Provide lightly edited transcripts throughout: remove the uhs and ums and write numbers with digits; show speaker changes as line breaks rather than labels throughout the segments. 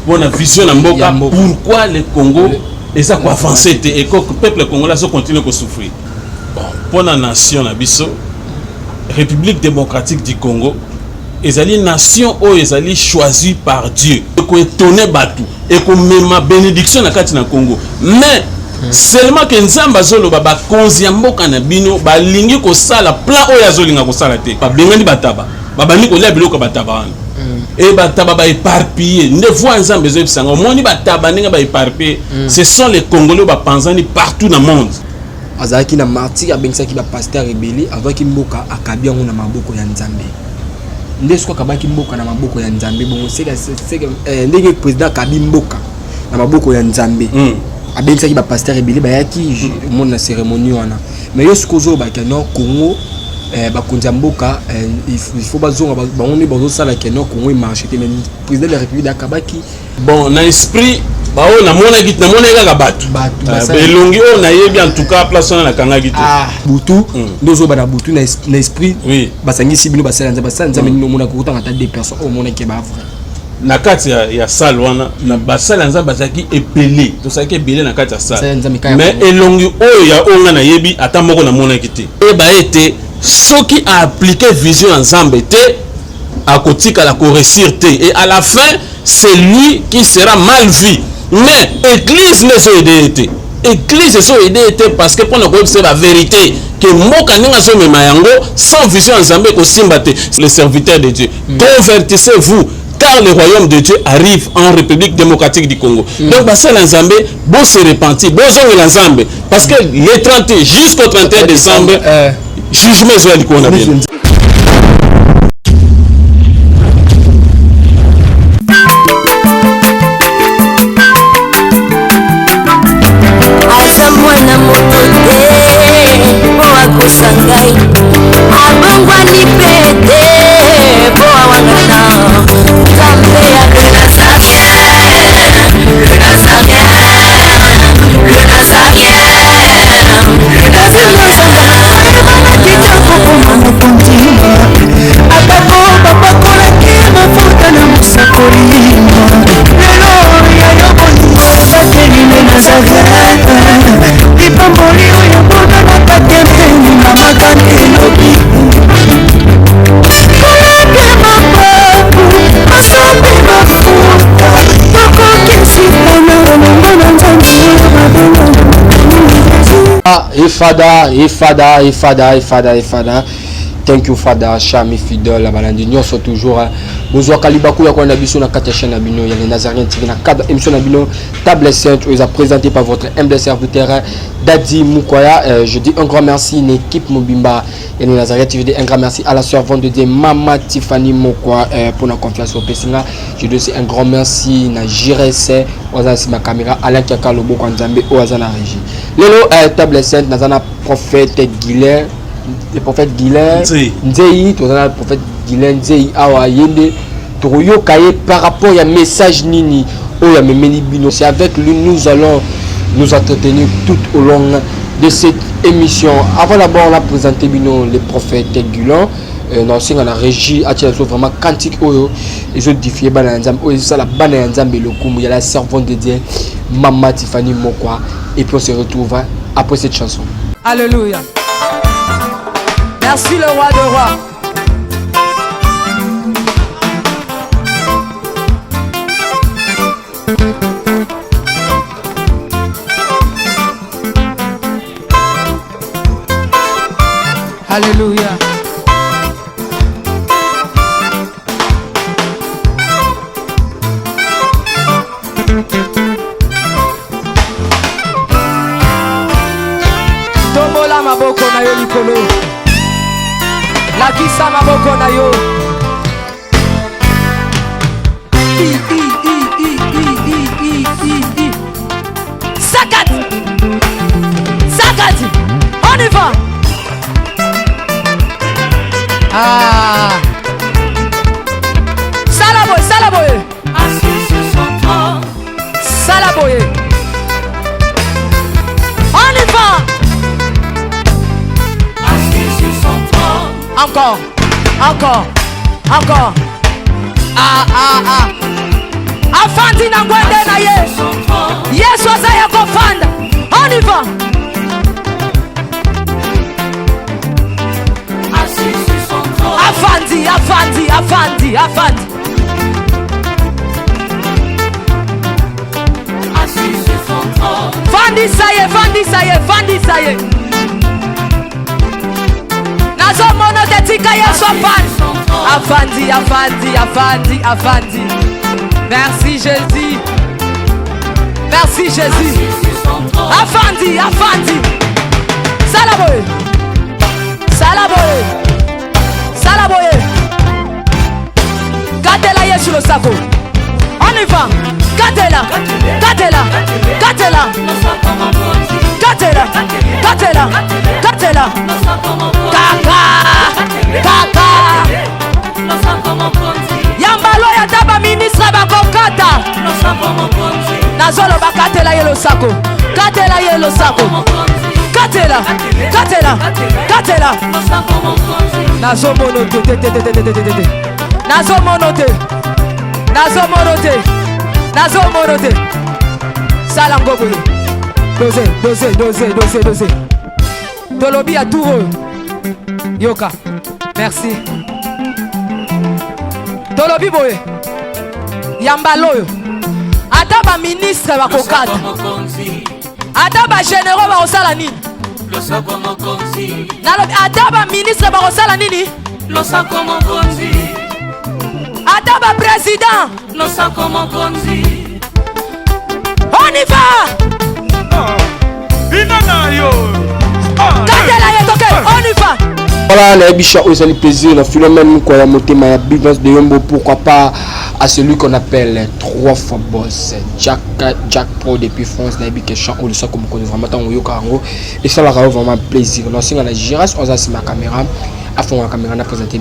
Pour la vision de Mboka, pourquoi le Congo et ça quoi avancer et que le peuple congolais continue à souffrir. Bon, pour la nation Nabiso, République démocratique du Congo, ezali nation o ezali choisie par Dieu. Ko étonner batu et ko mema bénédiction na kati na Congo. Mais seulement que nzamba zolo baba konzi mboka na bino ba lingi ko sala plan o yazolinga ko sala te. Ba bengani bataba. Baba ni ko lia biloko bataba wana. Et bataba ba éparpillé. Ne voit nzamba zo bisanga. Moni bataba ninga ba éparpillé. Ce sont les Congolais ba panzani partout dans le monde.
Azaki na martyr abengisaki ba pasteur rebelle avant ki mboka akabi yango na maboko ya Nzambe. Ndesko kabaki mboka na maboko ya Nzambe bongo seka ndenge président kabi mboka na maboko ya Nzambe. Abengisaki ba pasteur rebelle ba yaki mon na cérémonie wana. Mais yo skozo ba keno Congo ba konza mboka il faut bazonga ba on est bazo sala keno Congo il marche mais président de la République d'Akabaki
bon na esprit ba o na mona git na mona ga batu belongi o na yebi en tout cas place na kanga git
butu ndozo ba na butu na esprit basangi sibino basala nzambe no mona ko tanga ta deux personnes au mona ke ba vrai
na kati ya salle wana na basala nzambe bazaki epelé to saki ebelé na kati ya salle mais elongi o ya onga na yebi ata moko na mona kiti e ba ete soki a appliqué vision ensemble te à kotika la correcir te et à la fin c'est lui qui sera mal vu. Mais l'église ne s'est aidée. L'église s'est aidée parce que pour nous c'est la vérité que Moka ninga so memayango sans vision ensemble ko simbate les serviteurs de Dieu. Convertissez-vous car le royaume de Dieu arrive en République démocratique du Congo. Donc bah c'est l'ensemble bon se repentir, bon zong l'ensemble parce que le 30 jusqu'au 31 décembre jugement soit du Congo.
Sangai abangwa ni pete boa wangata kambe ya Ifada. Thank you Fada, Chami fidèle, balandi nous sommes toujours besoin kalibaku ya kwa biso na kata chaîne bino ya les Nazariens TV na cadre émission na bino table sainte vous a présenté par votre humble serviteur Dadi Mukwaya. Je dis un grand merci à l'équipe Mobimba et les Nazariens TV, un grand merci à la servante de Dieu Mama Tiffany Mokwa pour la confiance au Pessinga. Je dis aussi un grand merci na Jirese Ozasi ma caméra Alain Kaka Lobo Kwanzambe Ozana Régie. Lelo table sainte nazana prophète Guilherme le prophète Guilherme Nzei, tu as le prophète Guilherme Nzei awa yende toroyo kaye par rapport à message nini o ya memeni bino. C'est avec lui nous allons nous entretenir tout au long de cette émission. Avant d'abord on a présenté bino le prophète Guilherme non c'est dans la régie a vraiment cantique oyo ils ont diffusé bana nzambe oyo ça la bana nzambe lokumu ya la servante de Dieu Mama Tiffany Mokwa et puis on se retrouve après cette chanson.
Alléluia. Merci le roi de rois. Alléluia. Tombola maboko na yo likolo. La kisa maboko na yo. Sakat. On y va. Salaboye.
Assis sur son trône.
Salaboye. On y va.
Assis sur son trône.
Encore. afandi, afandi. Fandi saye, fandi saye, fandi saye. Nazo mono te tika yeso afandi, afandi, afandi, afandi. Merci Jésus. Merci Jésus. Afandi, afandi. Salaboye. Salaboye. Salaboye. Gatela yesu le sako. On y va. Gatela. Gatela. Gatela. Gatela. Gatela. Gatela. Kaka. Kaka. Yambalo ya taba ministre bakokata. Nazolo bakatela yelo sako. Katela yelo sako. Katela. Katela. Katela. Nazo monote. Nazo monote. Nazo monote. Nazo monote. Salangobo. Dose. Tolobi à tout. Yoka. Merci. Tolobi boye. Yambaloyo. Ataba ministre bakokata. Ataba généraux bakosala nini? Ataba ministre bakosala nini? Ataba président. On y va. On y va.
Voilà, les bichons, ils ont le plaisir, le philomène, quoi, la montée, ma business de Yombo, pourquoi pas à celui qu'on appelle 3 fois boss, Jack Pro depuis France, la biche chant, ou le sang comme on vraiment tant au Yokango, et ça va vraiment plaisir. Non, si on a la girasse, on a ma caméra, à fond la caméra, on a présenté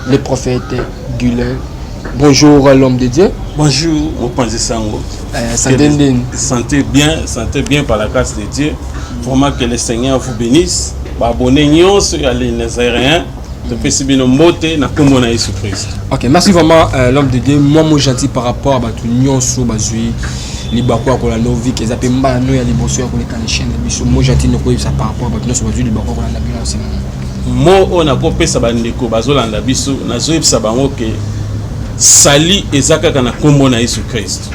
le prophète Gulen. Bonjour l'homme de Dieu.
Bonjour, au Panzi Sango. Sentez bien par la grâce de Dieu. Vraiment que le Seigneur vous bénisse. Abonnez-vous sur les Nazaréens. Depuis si bien monter na comme na Jésus Christ.
Ok, merci vraiment l'homme de Dieu. Moi gentil par rapport à tout nion sur bazui libakwa ko la novi que zape mba no ya liboso ya ko les chaînes biso moi gentil no ko ça par rapport à tout sur bazui libakwa ko la bilan c'est
mo on a kopesa bandeko bazolanda biso nazoyebisa bango ke sali ezaka kana kombo na Jésus Christ.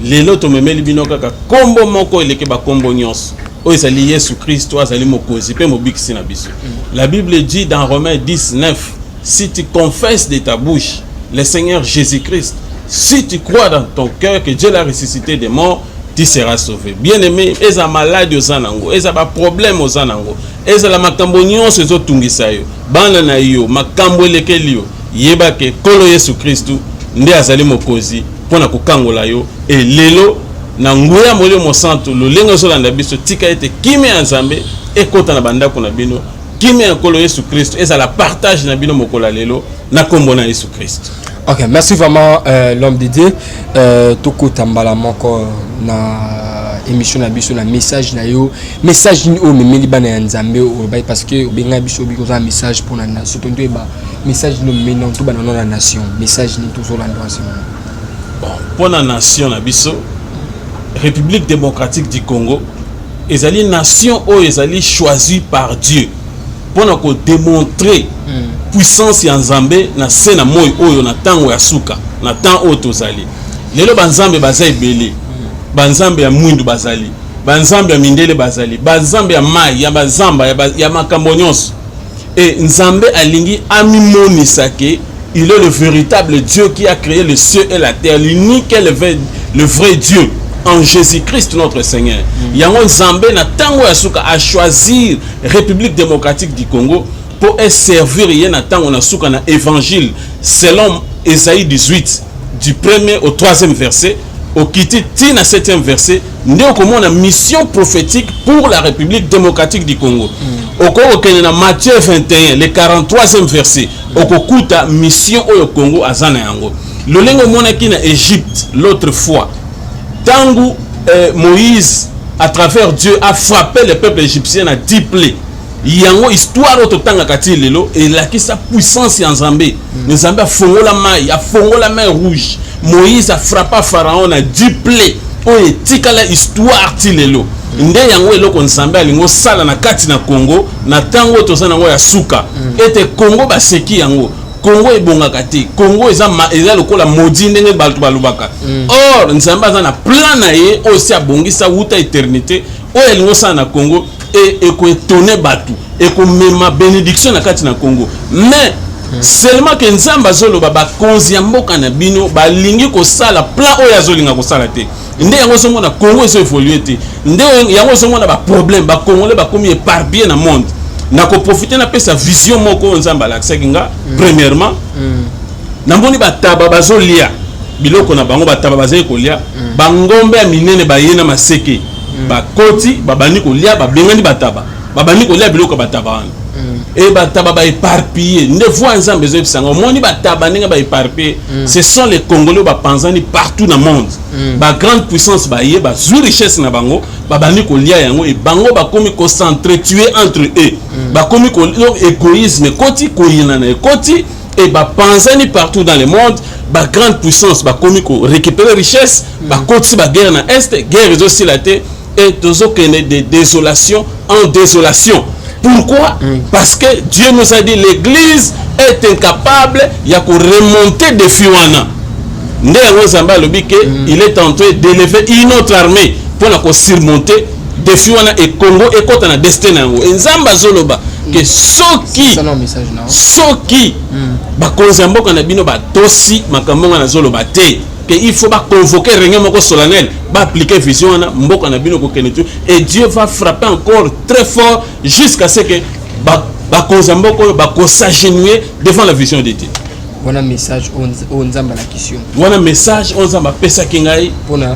Lelo to memeli bino kaka kombo moko eleke ba kombo nyonso. O ezali Jésus Christ azali mokozi pe mobikisi na biso. La Bible dit dans Romains 10:9, si tu confesses de ta bouche le Seigneur Jésus-Christ, si tu crois dans ton cœur que Dieu l'a ressuscité des morts, tu seras sauvé. Bien-aimé, eza malade ozanango, eza ba problème ozanango, eza la makambo nyonso ezotungisa yo. Bana na yo, makambo elekeli yo. Yeba ke kolo Yesu Kristu nde azali mokozi pona kokangola yo e lelo na nguya molio mosanto lolengo zolanda biso tika ete kimi ya Nzambe ekota na bandako na bino kimi ya kolo Yesu Kristu eza la partage na bino mokola lelo na kombo na Yesu Kristu.
Ok, merci vraiment l'homme de Dieu. Toko tambala moko na émission na biso na message na yo message ni o memeli bana ya Nzambe o ba parce que benga biso biko za message pour na nation to ba message no menon to bana na nation message ni toujours la nation.
Bon, pour la nation na biso République démocratique du Congo ezali nation o ezali choisie par Dieu pour na ko démontrer puissance ya Nzambe na sena moyo oyo na tango ya suka na temps o tozali lelo banzambe baza ebele banzambe ya mwindu bazali banzambe ya mindele bazali banzambe ya mai ya bazamba ya makambo nyonso et Nzambe alingi amimonisa ke il est le véritable Dieu qui a créé le ciel et la terre, l'unique et le vrai Dieu en Jésus-Christ notre Seigneur. Yango Nzambe na tango ya suka a choisir République démocratique du Congo pour servir na tango na suka na évangile selon Ésaïe 18 du 1er au 3e verset au kiti ti na 7e verset ndé ko mona mission prophétique pour la République démocratique du Congo. Okokene na Matthieu 21 le 43e verset okokuta mission au Congo azana yango lolengo monaki na Égypte l'autre fois tangu Moïse à travers Dieu a frappé le peuple égyptien à 10 plaies yango histoire auto tanga kati lelo et la qui sa puissance ya Nzambe Nzambe a fongola main rouge Moïse a frappé Pharaon à 10 plaies o etikala histoire ti lelo nde yango eloko Nzambe alingo sala na kati na Congo na tango tozana ngo ya suka ete Congo baseki yango Congo ebongaka te Congo eza lokola maudit ndenge bato balobaka or nzambe aza na plan na ye aussi abongisa wuta éternité oyo elingo sala na Congo ekoétonne bato ekomema bénédiction na kati na Congo mais seulement que nzambe azoloba bakonzi ya mboka na bino balingi kosala plan oyo azolinga kosala te nde yango ozomona Congo ezo évoluer te nde yango ozomona baproblème bakongolais bakomi éparpillé na monde na koprofite na pesa vision moko nzamba lakisaki nga premièrement namoni bataba bazolia biloko na bango bataba bazali kolia bangombe ya minene bayena maseke bakoti babani kolia babengani bataba babani kolia biloko bataba wana et bataba ba éparpillé nde voix nzambe zo bisanga moni bataba ndenge ba éparpillé ce sont les Congolais ba panzani partout dans le monde ba grande puissance ba yé ba zu richesse na bango babani kolia yango et bango ba komi concentrer tuer entre eux ba komi ko égoïsme koti koyina na koti et ba panzani partout dans le monde ba grande puissance ba komi ko récupérer richesse ba koti ba guerre na est guerre aussi la té et tozo kene de désolation en désolation. Pourquoi? Parce que Dieu nous a dit l'église est incapable de remonter des Fiwana. Il est en train d'élever une autre armée pour surmonter des Fiwana et Congo et quand on a destin. Et Nzamba Zoloba que soki bakonzambo kana bino ba tosi makambo na Zoloba te que il faut pas convoquer réunion moko solennelle ba appliquer vision na mboka na bino ko kenetu et Dieu va frapper encore très fort jusqu'à ce que bakonzambo ko ba s'agenouiller devant la vision de Dieu.
Voilà message on nzamba la question.
Voilà message on nzamba pesa kingai pona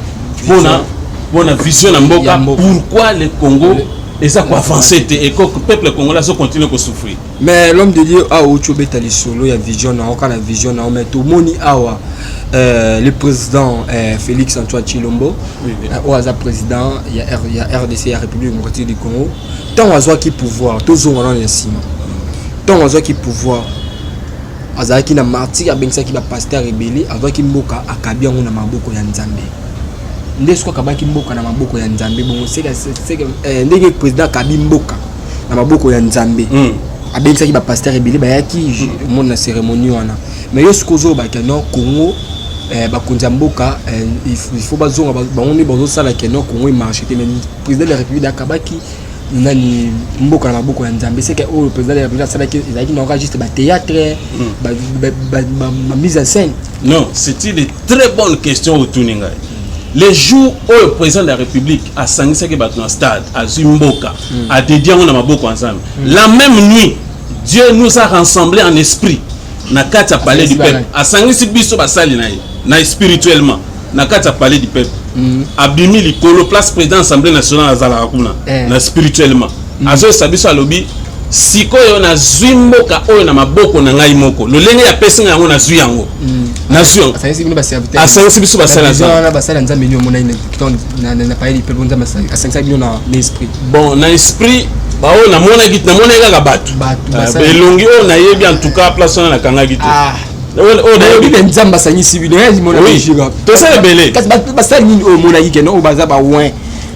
vision na mboka pourquoi le Congo et ça quoi avancer et que le peuple congolais continue à souffrir.
Mais l'homme de Dieu a autre betali solo il y a vision na aucun vision na mais tout moni awa le président Félix Antoine Tshilombo au président il y a RDC la République démocratique du Congo tant oiseau qui pouvoir tous on en ciment tant oiseau qui pouvoir azaki na martyr abengisa ki ba pasteur rebelle avant ki mboka akabia ngona maboko ya nzambe ndesko kabaki mboka na maboko ya nzambe bongo seka ndenge président kabi mboka na maboko ya nzambe abengisa ki ba pasteur rebelle ba yaki monde na cérémonie wana mais yo skozo ba keno Congo bakonza mboka il faut bazonga baone bazo sala keno Congo marché te mais président de la République akabaki nani mboka na maboko ya nzambe c'est que le président de la République sala ki ezaki na enregistre ba théâtre ba mise en scène.
Non, c'est une très bonne question au Tuninga. Les jours où le président de la République a sangissé que dans le stade, à Zimboka, a dédié à Maboko ensemble. La même nuit, Dieu nous a rassemblés en esprit. Na kata palais du peuple. A sangissé biso basali na spirituellement. Na kata palais du peuple. Abimi likolo place président assemblée nationale à Zalarakuna. Na spirituellement. Azo sabiso alobi sikoyo na Zimboka oyo na maboko na ngai moko. Lolenge ya pesa yango na zwi yango. Nation asangi biso basala
nzambe nyo mona na paye lipe bonza asangi bino na esprit
bon na esprit bao na mona git na mona kaka bato belongi o na yebi en tout cas place na kanga git o na yebi
nzamba asangi sibino ya mona
bijiga to ça belé
kasi basali nini o mona gikeno o baza ba ouin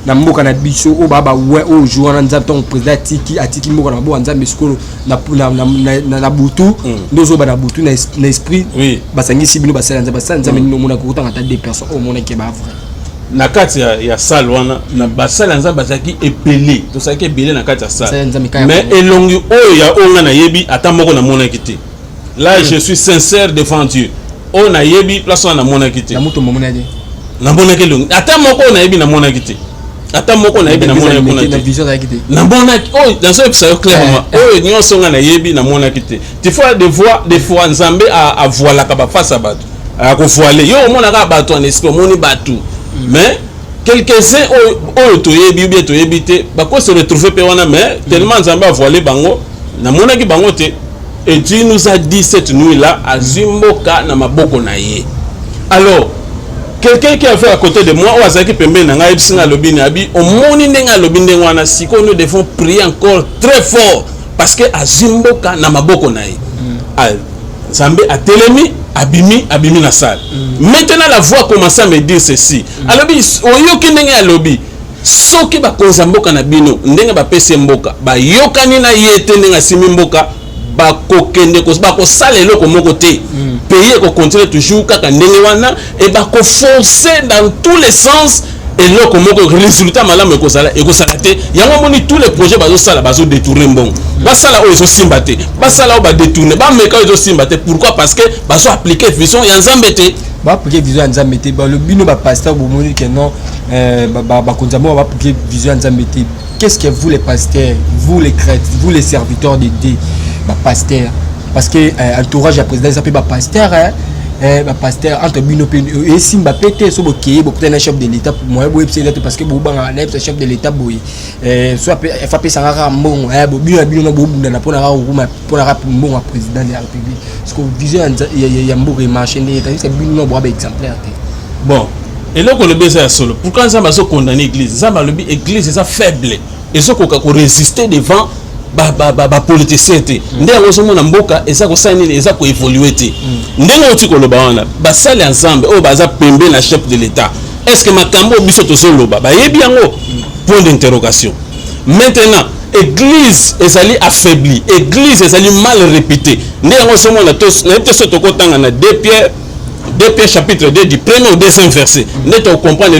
na mboka na biso o baba ouin o jour na nzamba ton président atiki mboka na bo nzambe skolo na butu ndozo ba na butu na esprit basangi sibino basala nzambe no mona ko tanga ta deux personnes o mona ke ba vrai
na kati ya salle wana na basala nzamba zaki epelé to saki ebelé na kati ya salle mais elongi oyo ya onga na yebi ata moko na mona kité là je suis sincère devant Dieu o na yebi place na mona kité
na muto mona de
na mona ke longi ata moko na yebi na mona kité ata moko na yebi na mona na
vision za kité
na mona oh dans ce ça clairement oh nyo songa na yebi na mona kité tu fois des fois nzambe a voilà ka ba face à bato a ko voiler yo mona ka bato en esprit moni bato mais quelques-uns au toyebi bien toyebi te ba ko se retrouver pe wana mais tellement nzambe a voilé bango na mona ki bango te et Dieu nous a dit cette nuit là à Zimboka na maboko na ye. Alors quelqu'un qui a fait à côté de moi ou azaki pembe na ngai bisinga lobini abi o moni ndenga lobinde wana siko nous devons prier encore très fort parce que à Zimboka na maboko na ye. Nzambe a telemi abimi na salle. Maintenant la voix commence à me dire ceci. Alobi oyoki ndenge alobi soki ba konza mboka na bino ndenge ba pese mboka ba yokani na yete ndenge simi mboka bakokende bakosala eloko moko te pays ekocontinue toujours kaka ndenge wana et bakoforcer dans tous les sens eloko moko résultat malamu ekozala te yango moni tous les projets bazosala bazodétourne mbongo basala oyo ezosimba te basala oyo badétourne bameka oyo ezosimba te pourquoi parce que bazoappliquer vision ya nzambe te
baappliquer vision ya nzambe te bino bapasteur bomoni ke non bakonza moko baappliquer vision ya nzambe te. Qu'est-ce que vous les pasteurs, vous les chrétiens, vous les serviteurs de Dieu, pasteurs, parce que entourage à président ça peut pasteur pasteur entre bino et simba pété so boké beaucoup un chef de l'état pour moi parce que bo banga le chef de l'état boy soit FAP sangara mbongo bino bino bo bunda pour na mbongo président de la République parce que vision ya mbongo marché né c'est bino bo exemplaire.
Bon. Et là, on le besoin solo. Pourquoi ça m'a condamné l'église? Ça m'a dit l'église est faible. Et ça qu'on résister devant ba politicien. Ndé on se mona mboka et ça ko saini et ça ko évoluer té. Ndé on ti ko lo ba wana. Ba sale ensemble o ba za pembe na chef de l'état. Est-ce que makambo biso to solo ba yebi yango? Point d'interrogation. Maintenant, église ezali affaiblie. Église ezali mal réputée. Ndé on se mona tous na te soto ko tanga na 2 Pierre chapitre 2 du premier au deuxième verset. Net on comprend que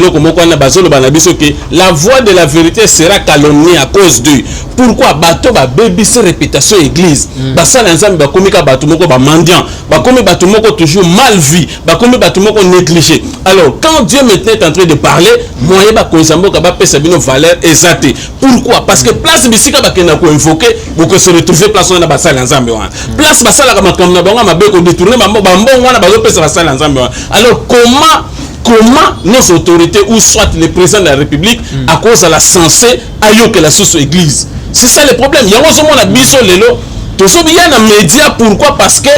la voix de la vérité sera calomniée à cause d'eux. Pourquoi bateau ba baby c'est réputation église. Basa l'ensemble ba komika bateau moko ba mendiant, ba komi bateau moko toujours mal vu, ba komi bateau moko négligé. Alors quand Dieu maintenant est en train de parler, moyen ba konzambo ka ba pesa bino valeur exacte. Pourquoi? Parce que place bisika ba kena ko invoquer pour que se retrouver place on na basa l'ensemble wana. Place basa la ka makamna bango mabe ko détourner ba mbongo wana ba pesa basa l'ensemble. Alors comment nos autorités ou soit le président de la République à cause de la censée ayo que la source église, c'est ça le problème. Il y a aussi mon abisso lelo to so bien na média. Pourquoi? Parce que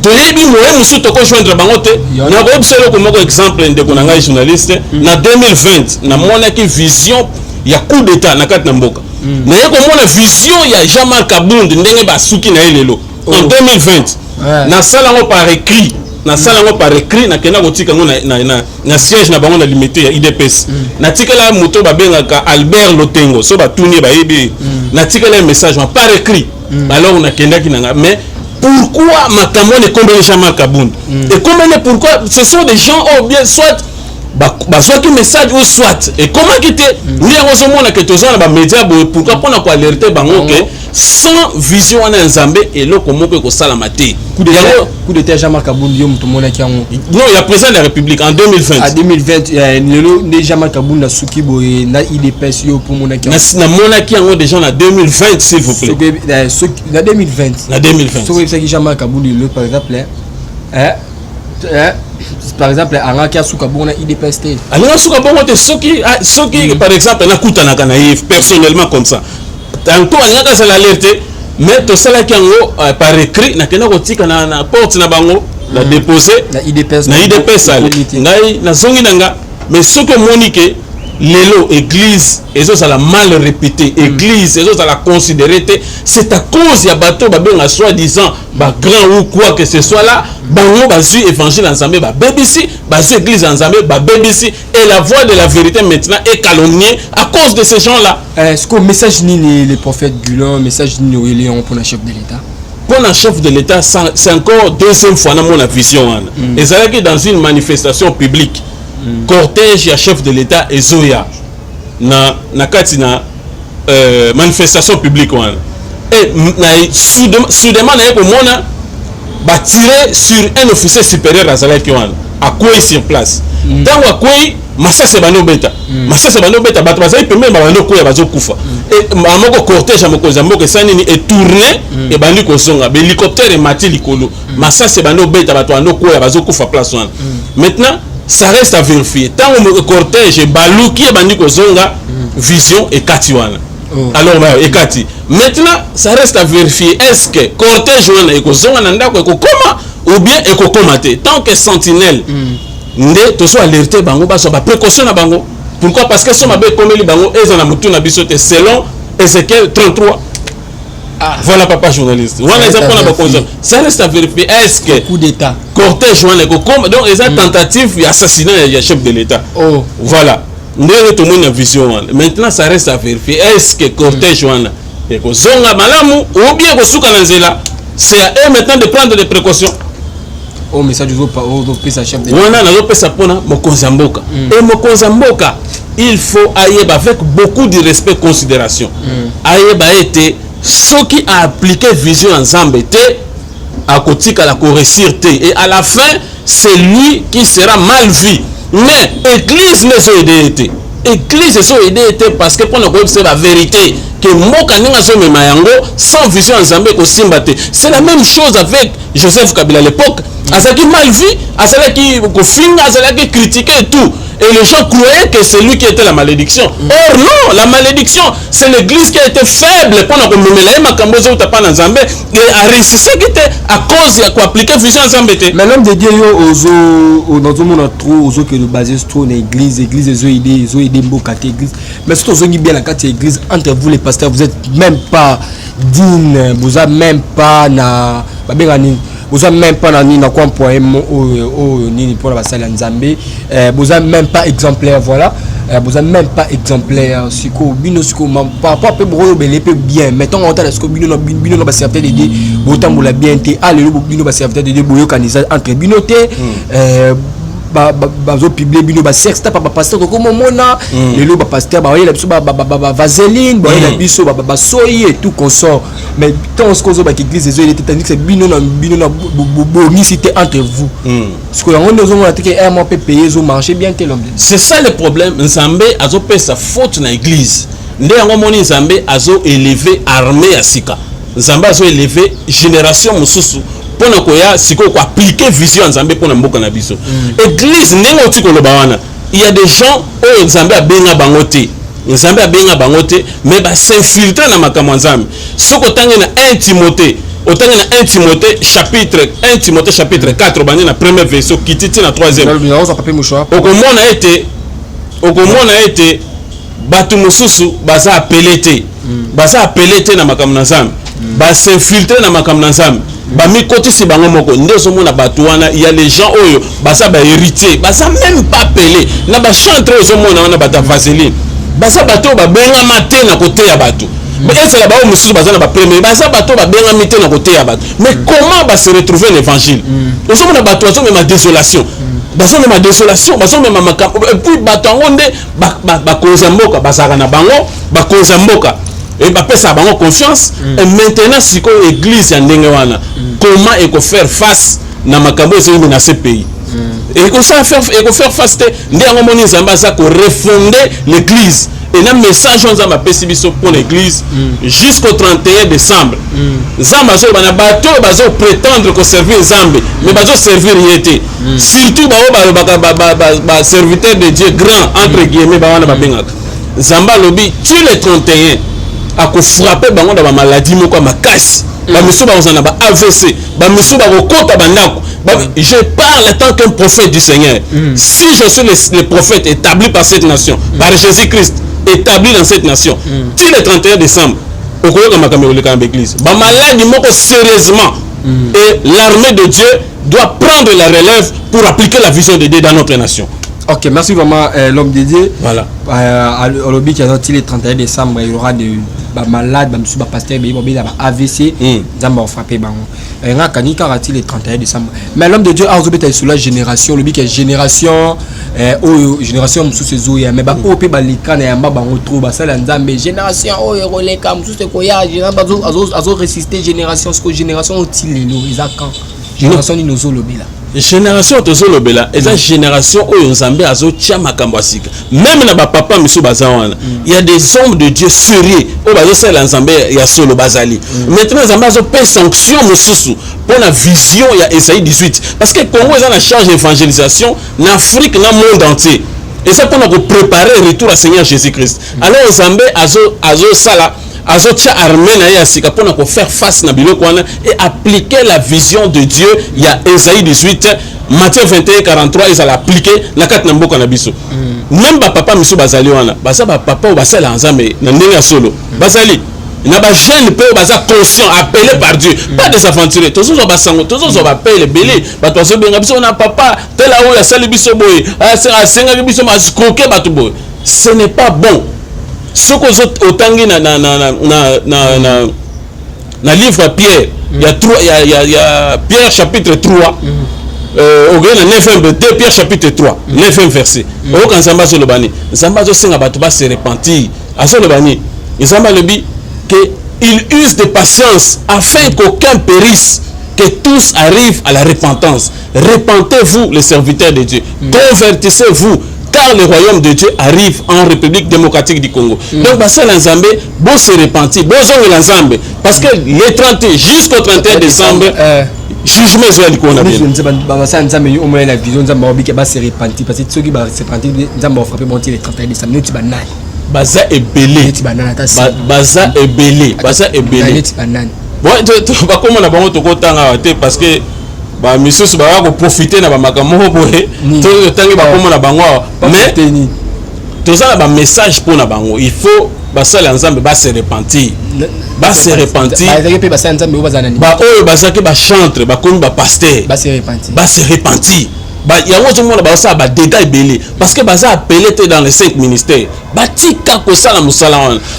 to yebi moye musu to ko joindre bangote na ko observer comme exemple de konanga journaliste na 2020 na mona ki vision ya coup d'état na kat na mboka na yeko mona vision ya Jean-Marc Kabund ndenge ba suki na elelo en 2020 na sala ngo par écrit na sala ngo par écrit na kena kotika ngo na siège na bango na limité ya IDPS na tikela moto ba bengaka Albert Lotengo so ba tuni ba yebi na tikela message par écrit alors on a kenda kinanga. Mais pourquoi makambo ne combien Jean-Marc Kabund et combien pourquoi ce sont des gens ou bien soit soit qui message ou soit et comment quitter ni heureusement na que tous na ba média pourquoi pour na ko alerter bango que sans vision en Nzambe et là comment peut ko sala maté
coup de Jean-Marc Kabund yo muto mona ki yango
non il y a président de la République en 2020
à 2020 lelo Jean-Marc Kabund na suki boy na IDPS yo pour mona ki
na mona ki yango déjà en 2020 s'il vous plaît
na 2020 so ça qui Jean-Marc Kabund le par exemple par exemple angaki asuka bongo na IDPS te
alors asuka bongo te soki par exemple na kutana kana personnellement comme ça tanto angaka ça l'alerter mais to sala ki yango par écrit na kena kotika na porte na bango la déposer
na IDPS
ngai na zongi nanga. Mais ce que monique lelo église ezosala mal répété église ezosala considéré c'est à cause ya bateau babenga soi-disant ba grand ou quoi que ce soit là bango bazu évangile ensemble ba BBC bazu église ensemble ba BBC et la voix de la vérité maintenant est calomniée à cause de ces gens là.
Est-ce que message ni les prophètes Gulon message ni Léon pour le chef de l'État?
Pour le chef de l'État c'est encore deuxième fois dans mon vision et c'est que dans une manifestation publique cortège ya chef de l'État et Zoya na katina manifestation publique et soudainement na yeko mona ba tirer sur un officier supérieur à Zalaki à quoi sur place tant à quoi masase bano beta bato bazali pembe bano ko ya bazo kufa et amoko cortège amoko zamboke sanini et tourner et bandi ko songa be hélicoptère et mati likolo masase bano beta bato bano ko ya bazo kufa place wana. Maintenant ça reste à vérifier. Tant que le cortège est balouki et bandi kozonga vision et katiwana. Alors et kati. Maintenant ça reste à vérifier est-ce que cortège wana et kozonga nanda ko koma ou bien et ko komate. Tant que sentinelle ndé to so alerter bango ba so ba précaution na bango. Pourquoi? Parce que so mabe komeli bango ezana mutu na bisote selon Ézéchiel 33. Voilà papa journaliste. Ça reste à vérifier. Est-ce que
coup d'état
cortège donc ils ont tentative d'assassinat du chef de l'État. Voilà. Nous avons une vision. Maintenant ça reste à vérifier. Est-ce que cortège est zonga malamu ou bien ko suka na nzela c'est à eux maintenant de prendre des précautions.
Oh, mais ça, je veux pas. Oh, ça chef de.
On a ça pour Mokonzamboka. Et Mokonzamboka, il faut aller avec beaucoup de respect et considération. Aller été ce qui a appliqué vision ensemble était à côté à la correcture. Et à la fin, c'est lui qui sera mal vu. Mais l'église ne s'est aidée. L'église s'est aidée parce que pour nous c'est la vérité. Que sans vision ensemble c'est la même chose avec Joseph Kabila à l'époque. À ce qui mal vu, à ce qui finit, à ce qui critiquait et tout. Et les gens croyaient que c'est lui qui était la malédiction. Or non, la malédiction, c'est l'église qui a été faible pendant que et a réussi ce qui était à cause de appliquer vision ensemble.
Mais l'homme de Dieu, dans le monde, trop, aux autres que nous basons trop dans l'église, l'église, ils ont aidé beaucoup à l'église. Mais surtout, vous avez bien la carte de l'église, entre vous les pasteurs, vous n'êtes même pas digne, vous n'avez même pas vous n'avez même pas na quoi point ni pour la salle Nzambe, vous n'avez même pas exemplaire, voilà, vous n'avez même pas exemplaire siko bino siko par rapport à peu bien mettons en temps est-ce que bino va servir d'aider autant pour la bien té allez bino va servir d'aider boyo kanisa entre binoté bazo publier bino ba sexe ta papa pasteur ko mona lelo ba pasteur ba yela biso ba vaseline ba yela biso ba soyi et tout consort mais tant ce qu'on ba église les était tandis que bino na bomicité entre vous ce que on nous on que un mois peut payer zo marcher bien tel homme.
C'est ça le problème. Nzambe azo pe sa faute na église nde yango moni Nzambe azo élever armée ya sika Nzambe azo élever génération mususu pona koya siko ko appliquer vision Nzambe pona mboka na biso. Église ndenge oti koloba wana il y a des gens oyo Nzambe abenga bango te. Nzambe abenga bango te mais ba s'infiltrer na makambo Nzambe. Soko tangi na 1 Timothée autant na 1 Timothée chapitre 4 bani na premier verset kititi na 3e. Okomona ete batu mususu baza appelé te na makambo na Nzambe. Ba s'infiltrer na makambo na Nzambe. Ba mi koti si bango moko ndeso mona batu wana il y a les gens oyo basa ba héritier basa même pas appelé na ba chanter ozo mona wana bata vaseline basa bato ba benga maté na côté ya batu mais c'est là-bas où monsieur bazana ba premier basa bato ba benga maté na côté ya batu mais comment ba se retrouver l'évangile ozo mona batu ozo même désolation baso même désolation baso même makambo et puis bato ngonde ba koza mboka basaka na bango ba koza mboka et bah ça bango confiance et maintenant si ko église ya ndenge wana comment et ko faire face na makambo ezeli na ce pays et ko faire face te ndengo moni Nzambe za ko refonder l'église et na message on za pesi biso pour l'église jusqu'au 31 décembre Nzambe zo bana bato bazo prétendre ko servir Nzambe mais bazo servir yete surtout ba serviteur de Dieu grand entre guillemets ba wana ba bengaka Nzambe lobi tu le 31 à frapper bango da ba maladie moko makasi ba miso ba ozana ba AVC ba miso ba kokota bandako je parle tant qu'un prophète du Seigneur si je suis le prophète établi par cette nation par Jésus-Christ établi dans cette nation till le 31 décembre okoyoka makambo le kambe église ba maladie moko sérieusement et l'armée de Dieu doit prendre la relève pour appliquer la vision de Dieu dans notre nation.
Ok, merci vraiment l'homme de Dieu.
Voilà.
Au lobby qui a sorti le 31 décembre, il y aura des malades, des pasteurs, des AVC, des gens frappés. Il y a le 31 décembre. Mais l'homme de Dieu a été sur la génération, le lobby qui est génération, génération sous ses eaux, mais au pays balikan et en bas on trouve ça l'ensemble génération oh les cam tout ce qu'il y a génération résister génération ce que génération utile les quand génération ni nos lobby là.
Génération tozolobela eza génération oyo Nzambe azotia makambo asika même na ba papa miso bazawana il y a des hommes de Dieu sérieux o bazosala Nzambe ya solo bazali maintenant Nzambe azope sanction mususu pour la vision ya Esaïe 18 parce que Congo eza na charge d'évangélisation na Afrique na monde entier et ça pour nous préparer le retour à Seigneur Jésus-Christ alors Nzambe azo sala azotia armée na yasika pour nous faire face na biloko wana et appliquer la vision de Dieu. Il y a Esaïe 18 Matthieu 21 43 ils allaient appliquer na kat na mboka na biso même ba papa miso bazali wana basa ba papa basala Nzambe na ndenge solo bazali na ba jeune pe baza conscient appelé par Dieu pas de s'aventurer tous os basango tous os ba pele belé ba to so benga biso na papa tela oya sali biso boy asenga biso masikoke batu boy ce n'est pas bon. Ce que vous otangi Dans le livre Pierre, il y a Pierre chapitre 3. Au grand 9 Pierre chapitre 3, 9 verset. Au quand Zamba zo lobani, Zamba zo senga bato ba se repentir. A zo lobani, Zamba lobi que il use de patience afin qu'aucun périsse, que tous arrivent à la repentance. Repentez-vous les serviteurs de Dieu. Convertissez-vous car le royaume de Dieu arrive en République démocratique du Congo. Donc bah ça l'ensemble, bon se repentir, bon zonge l'ensemble parce que les 30 jusqu'au 31 décembre jugement soit du Congo.
Bah ça ensemble au moins la vision ensemble ba ba se repentir parce que ceux qui ba se repentir ensemble frapper monter les 31 décembre nous ti banane.
Baza est belé. Baza est belé. Baza est belé. Bon, tu vas comment on a bango to kotanga parce que ba misusu ba ko profiter na ba makambo boye. To tangi ba comment na bango mais tout ça ba message pour na bango. Il faut ba ça ensemble ba se repentir. Ba se repentir.
Ba ça ensemble ba zanani.
Ba oyo ba ça que ba chantre ba comme ba pasteur.
Ba se repentir.
Ba se repentir. Bah il y a autre monde bah ça bah détail belé parce que bah ça appelé dans les 5 ministères bah tika ko sala musala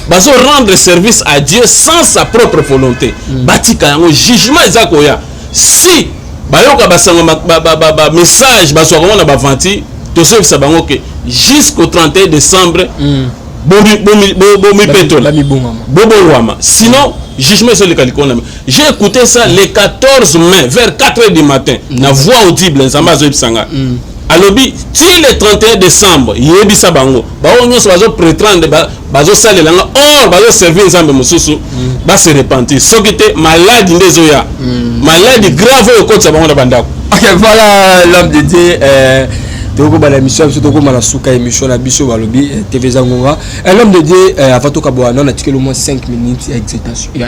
bah so rendre service à Dieu sans sa propre volonté bah tika yango jugement ezako ya si bah yoka bah sanga bah message bah so na bah venti to se ça bango que jusqu'au 31 décembre sinon jugement sur le calicon. J'ai écouté ça le 14 mai vers 4h du matin na voix audible nzamba zo ibsanga alobi ti le 31 décembre yebisa bango ba onyo so bazo prétendre bazo salela nga or bazo servir nzambe mususu ba se repentir sokite malade ndezo ya malade grave au côté bango na bandako.
OK, voilà l'homme de Dieu toko bala émission biso toko mala suka émission na biso balobi TV Zangonga. L'homme de Dieu avant to kabwa non article au moins 5 minutes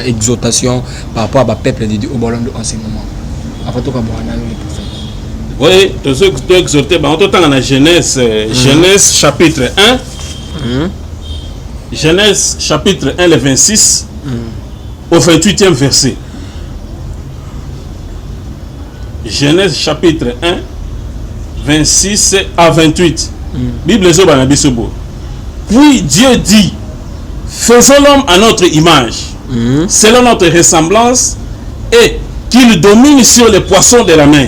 exhortation par rapport à ba peuple de Dieu au ballon de enseignement. Avant to kabwa na le prophète.
Oui, to ceux qui exhorté ba on tanga na Genèse Genèse chapitre 1. Genèse chapitre 1 le 26 au 28e verset. Genèse chapitre 1 26 à 28. Bible zo bana bisobo. Puis Dieu dit, faisons l'homme à notre image, selon notre ressemblance, et qu'il domine sur les poissons de la mer,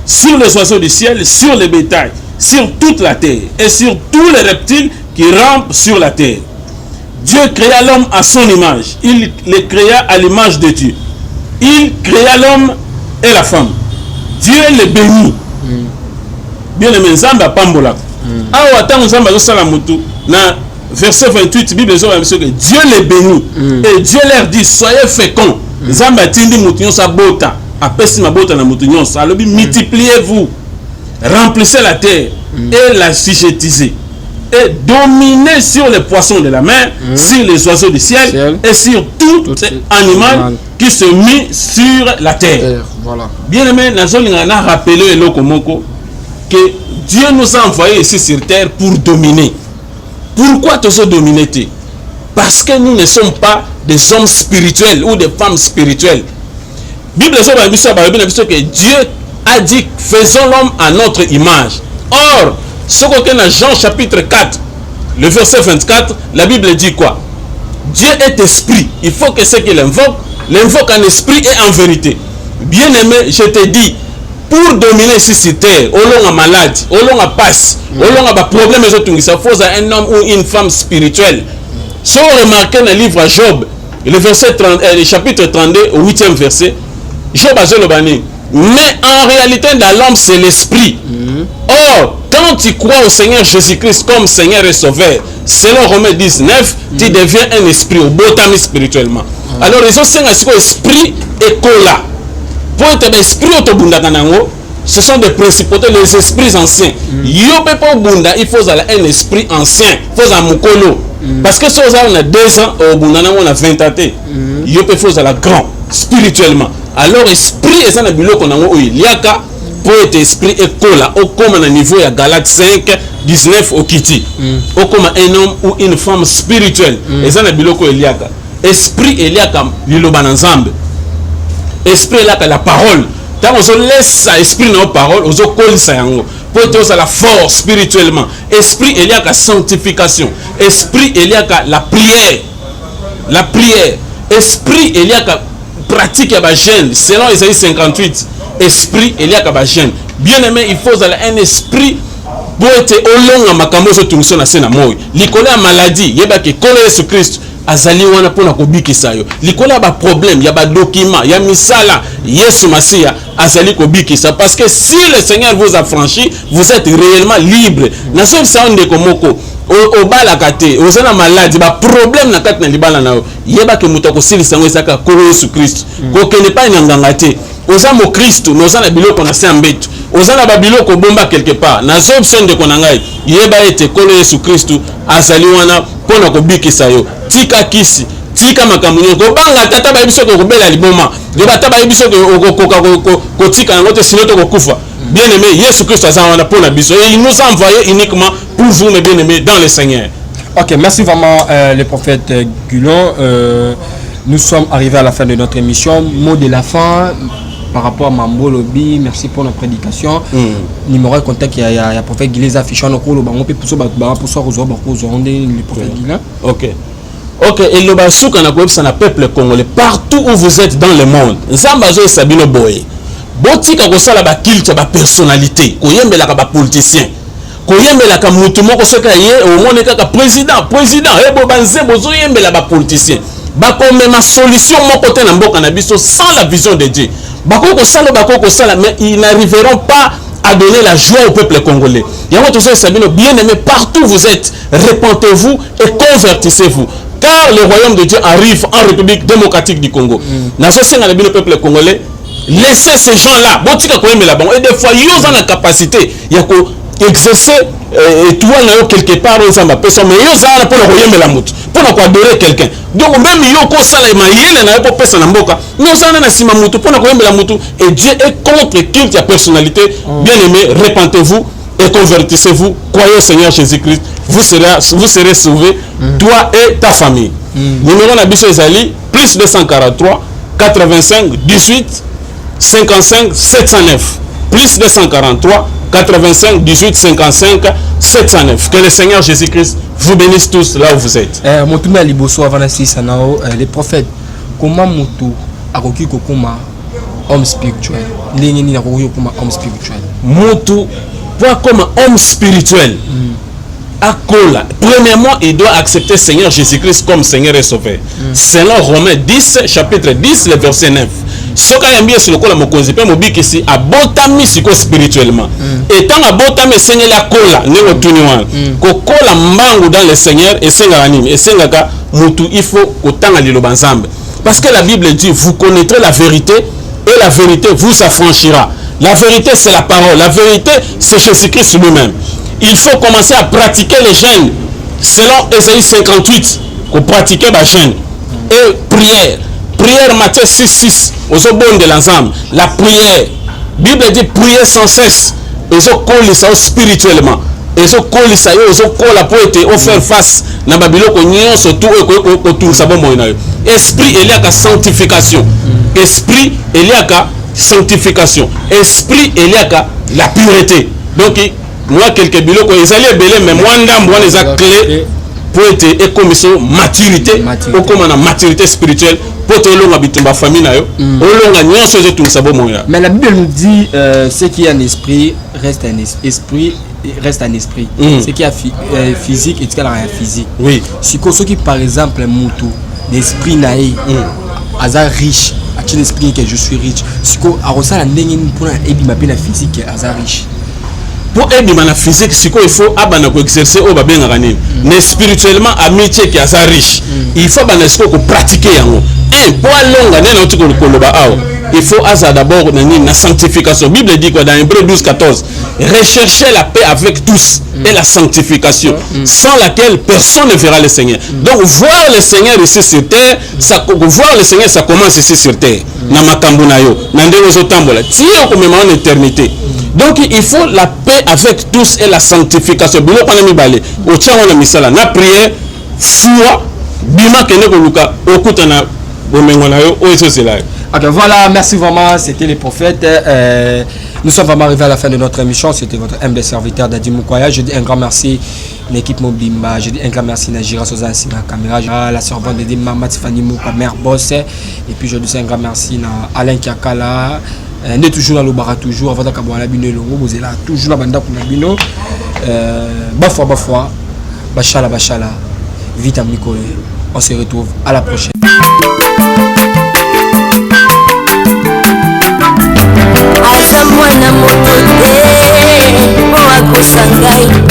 sur les oiseaux du ciel, sur les bétails, sur toute la terre, et sur tous les reptiles qui rampent sur la terre. Dieu créa l'homme à son image. Il le créa à l'image de Dieu. Il créa l'homme et la femme. Dieu les bénit. Bien aimé nzamba pambola awa tango nzamba zo sala mutu na verset 28 Bible zo que Dieu les bénit et Dieu leur dit soyez féconds nzamba tindi mutu nyo sa bota apesi mabota na mutu nyo sa alobi multipliez-vous remplissez la terre et la sujétisez et dominez sur les poissons de la mer sur les oiseaux du ciel et sur tout animal qui se mit sur la terre. Voilà. Bien aimé nazolinga na rappeler eloko moko que Dieu nous a envoyés ici sur terre pour dominer. Pourquoi tu as dominé? Parce que nous ne sommes pas des hommes spirituels ou des femmes spirituelles. Bible que Dieu a dit faisons l'homme à notre image. Or, ce qu'on a Jean chapitre 4, le verset 24, la Bible dit quoi? Dieu est esprit. Il faut que ce qu'il invoque en esprit et en vérité. Bien aimé, je te dis, pour dominer ici sur terre, au long à malade, au long à passe, au long à problème, il faut un homme ou une femme spirituelle. Si on remarque dans le livre à Job, le verset 30, le chapitre 32, au 8e verset, Job a dit, mais en réalité, dans l'homme, c'est l'esprit. Or, quand tu crois au Seigneur Jésus-Christ comme Seigneur et Sauveur, selon Romains 19, tu deviens un esprit, au botami spirituellement. Alors, ils ont un esprit et cola. Pour être esprit ce sont des principautés, les esprits anciens. Il faut un esprit ancien, il faut un mukolo. Parce que si on a 2 ans, on a 20 ans, il faut un grand, spirituellement. Alors, esprit est un biloko il y a pour être esprit et cola, au comme à niveau de Galate 5, 19 au Kiti. Au comme un homme ou une femme spirituelle. Et ça, biloko il y a esprit il y a l'ilobana ensemble. Esprit là que la parole tant on laisse ça esprit nos paroles on colle ça yango pour être la force spirituellement. Esprit il y a que sanctification, esprit il y a que la prière esprit il y a pratique ya ba jeune selon Isaïe 58 esprit il y a ba jeune bien aimé il faut un esprit pour être olonga makambo zo tungso na sena moyo likolo ya maladie yeba ke kolo Yesu Christ azali wana pona kobikisa yo likolo ya ba problème ya ba document ya misala Yesu Masia azali kobikisa parce que si le Seigneur vous a franchi vous êtes réellement libre na so ça onde komoko o balaka te ozana maladie ba problème na kati na libala na yo yeba ke muto ko silisa ngo esaka kolo Yesu Christ ko kene pa nganga te ozamo Christ no ozana biloko na se ambetu ozana ba biloko bomba quelque part na zo option de konangai yeba ete kolo Yesu Christ azali wana pona kobikisa yo tika kisi tika makambo nyoko banga tata ba biso ko bela liboma yo bata ba biso ko tika ngote siloto ko kufa bien aimé Yesu Christ azali wana pona biso et il nous a envoyé uniquement pour vous mes bien aimés dans le Seigneur.
OK, merci vraiment le prophète Gulon. Nous sommes arrivés à la fin de notre émission. Mot de la fin par rapport à Mambo Lobby, merci pour notre prédication. Numéro de contact, il y a le prophète Guilé affiché en cours, le prophète Guilé.
OK. OK, et le basouka na koyebisa na peuple congolais partout où vous êtes dans le monde. Nzamba zo sabino boye. Botika ko sala ba culte ba personnalité, ko yembela ka ba politicien. Ko yembela ka mutu moko soka ye au monde ka président e bo banze bozo yembela ba politicien. Ba comme ma solution mon côté na mboka na biso sans la vision de Dieu. Bako ko sala mais ils n'arriveront pas à donner la joie au peuple congolais. Yango to so sabino bien aimé partout où vous êtes, repentez-vous et convertissez-vous. Car le royaume de Dieu arrive en République démocratique du Congo. Nazo senga le peuple congolais, laissez ces gens-là. Botika ko yembela bon et des fois ils ont la capacité yako exercer toi na quelque part aux amba personne mais yo za pour le yembela mutu pour adorer quelqu'un. Donc même yo ko sala mayele na pour personne na mboka. Nous ça na sima mutu pour yembela mutu et Dieu est contre culte ya personnalité. Bien aimé, repentez-vous et convertissez-vous. Croyez au Seigneur Jésus-Christ. Vous serez sauvés, toi et ta famille. Numéro na biso ezali plus 243 85 18 55 709 plus 243 85 18 55 709. Que le Seigneur Jésus-Christ vous bénisse tous là où vous êtes.
Motume liboso avant les prophètes comment mutu akoki kokoma homme spirituel ndenge nini akoki kokoma homme spirituel
mutu pour comme homme spirituel Akola. Premièrement, il doit accepter Seigneur Jésus-Christ comme Seigneur et Sauveur. Selon Romains 10, chapitre 10, le verset 9. Soka yambia siloko la mokonzi pe mobiki si abotami siko spirituellement. Et tant abotami Seigneur la kola ngo tuniwa. Ko kola mbangu dans le Seigneur et senga anime et senga ka mutu il faut kotanga liloba nzambe. Parce que la Bible dit vous connaîtrez la vérité et la vérité vous affranchira. La vérité c'est la parole, la vérité c'est Jésus-Christ lui-même. Il faut commencer à pratiquer les jeûnes selon Isaïe 58 pour pratiquer les jeûnes et prière. Prière Matthieu 6:6 aux obons de l'ensemble. La prière, Bible dit prier sans cesse. Ils ont collé ça spirituellement. Ils ont collé ça, ils ont collé pour être faire face. Na Babylone qu'on surtout autour ça bon moyen. Esprit il y a qu'à sanctification. Esprit il y a qu'à sanctification. Esprit il y a qu'à la pureté. Donc moi quelques biloko ils allaient belé mais moi ndam moi les a clés pour être et comme ça maturité ou comme on a maturité spirituelle pour te longa bitumba famille na yo olonga nyonso je tout ça bon moya.
Mais la Bible nous dit ce qui est un esprit reste un esprit reste un esprit. Ce qui est physique et ce qui est rien physique.
Oui.
Si qui par exemple mutu l'esprit naï azar riche a-t-il l'esprit que je suis riche. Si ko arosa la ndenge pour ebi mabe na physique azar riche.
Pour aider la physique, il faut exercer au babengani. Mais spirituellement, amitié qui est assez riche. Il faut pratiquer. Et pour il faut d'abord la sanctification. La Bible dit que dans Hébreux 12:14, recherchez la paix avec tous et la sanctification, sans laquelle personne ne verra le Seigneur. Donc voir le Seigneur ici sur terre, voir le Seigneur, ça commence ici sur terre. En éternité. Donc il faut la paix avec tous et la sanctification. La prière, foi, bima kene koluka okutana bomengo na yo o eso c'est là.
OK, voilà, merci vraiment, c'était les prophètes
Nous sommes vraiment arrivés à la fin de notre émission. C'était votre humble serviteur Dadi Mukwaya. Je dis un grand merci à l'équipe Mobimba. Je dis un grand merci à Najira Sosa Sina Caméra, la servante de Mama Tiffany Mouka, mère boss. Et puis je dis un grand merci à Alain Kiakala. On est toujours dans le bar, toujours. Avant d'avoir la bino, vous êtes là, toujours la bande pour la bino. Bafwa. Bachala. Vite à Mikole. On se retrouve à la prochaine.
Aza mwana moto te, o akosa ngai.